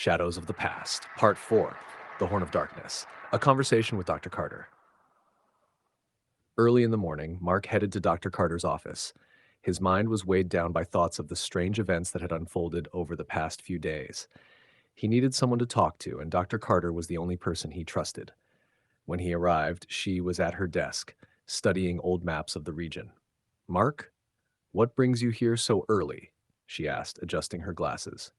Shadows of the Past, Part 4, The Horn of Darkness, a conversation with Dr. Carter. Early in the morning, Mark headed to Dr. Carter's office. His mind was weighed down by thoughts of the strange events that had unfolded over the past few days. He needed someone to talk to, and Dr. Carter was the only person he trusted. When he arrived, she was at her desk, studying old maps of the region. "Mark, what brings you here so early?" she asked, adjusting her glasses.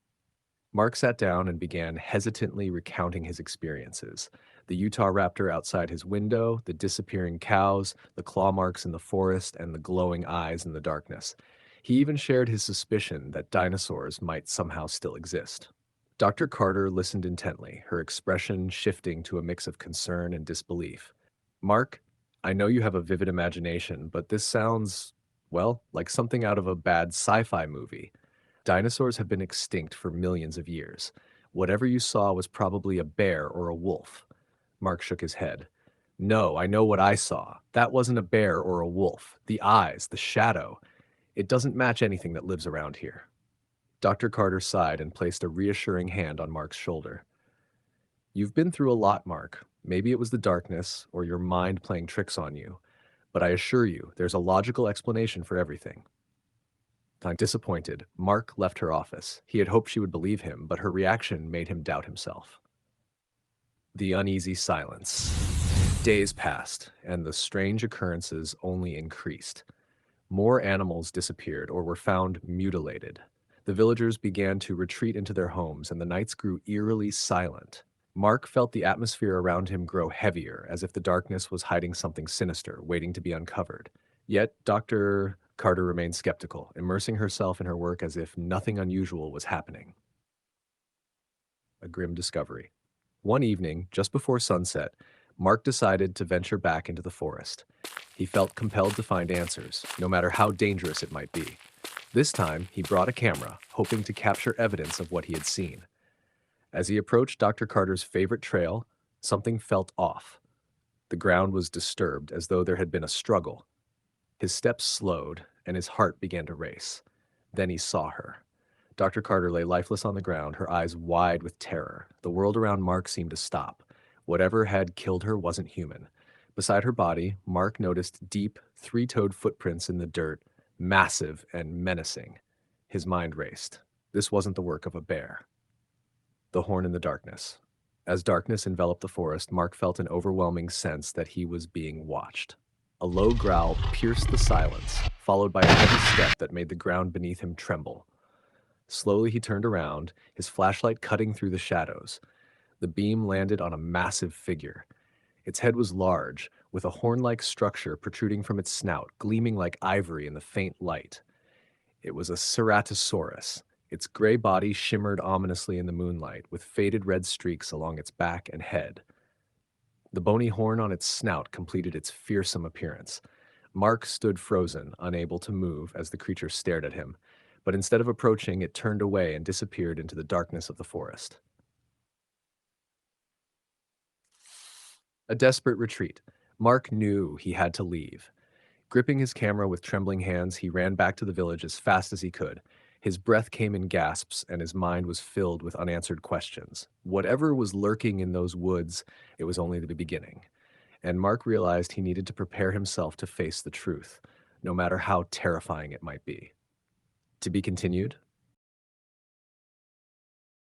Mark sat down and began hesitantly recounting his experiences. The Utah raptor outside his window, the disappearing cows, the claw marks in the forest, and the glowing eyes in the darkness. He even shared his suspicion that dinosaurs might somehow still exist. Dr. Carter listened intently, her expression shifting to a mix of concern and disbelief. "Mark, I know you have a vivid imagination, but this sounds, well, like something out of a bad sci-fi movie. Dinosaurs have been extinct for millions of years. Whatever you saw was probably a bear or a wolf." Mark shook his head. "No, I know what I saw. That wasn't a bear or a wolf. The eyes, the shadow. It doesn't match anything that lives around here." Dr. Carter sighed and placed a reassuring hand on Mark's shoulder. "You've been through a lot, Mark. Maybe it was the darkness or your mind playing tricks on you. But I assure you, there's a logical explanation for everything." Disappointed, Mark left her office. He had hoped she would believe him, but her reaction made him doubt himself. The uneasy silence. Days passed, and the strange occurrences only increased. More animals disappeared or were found mutilated. The villagers began to retreat into their homes, and the nights grew eerily silent. Mark felt the atmosphere around him grow heavier, as if the darkness was hiding something sinister, waiting to be uncovered. Yet Dr. Carter remained skeptical, immersing herself in her work as if nothing unusual was happening. A grim discovery. One evening, just before sunset, Mark decided to venture back into the forest. He felt compelled to find answers, no matter how dangerous it might be. This time, he brought a camera, hoping to capture evidence of what he had seen. As he approached Dr. Carter's favorite trail, something felt off. The ground was disturbed, as though there had been a struggle. His steps slowed, and his heart began to race. Then he saw her. Dr. Carter lay lifeless on the ground, her eyes wide with terror. The world around Mark seemed to stop. Whatever had killed her wasn't human. Beside her body, Mark noticed deep, three-toed footprints in the dirt, massive and menacing. His mind raced. This wasn't the work of a bear. The horn in the darkness. As darkness enveloped the forest, Mark felt an overwhelming sense that he was being watched. A low growl pierced the silence, followed by a heavy step that made the ground beneath him tremble. Slowly he turned around, his flashlight cutting through the shadows. The beam landed on a massive figure. Its head was large, with a horn-like structure protruding from its snout, gleaming like ivory in the faint light. It was a ceratosaurus. Its gray body shimmered ominously in the moonlight, with faded red streaks along its back and head. The bony horn on its snout completed its fearsome appearance. Mark stood frozen, unable to move as the creature stared at him, but instead of approaching, it turned away and disappeared into the darkness of the forest. A desperate retreat. Mark knew he had to leave. Gripping his camera with trembling hands, he ran back to the village as fast as he could. His breath came in gasps, and his mind was filled with unanswered questions. Whatever was lurking in those woods, it was only the beginning. And Mark realized he needed to prepare himself to face the truth, no matter how terrifying it might be. To be continued?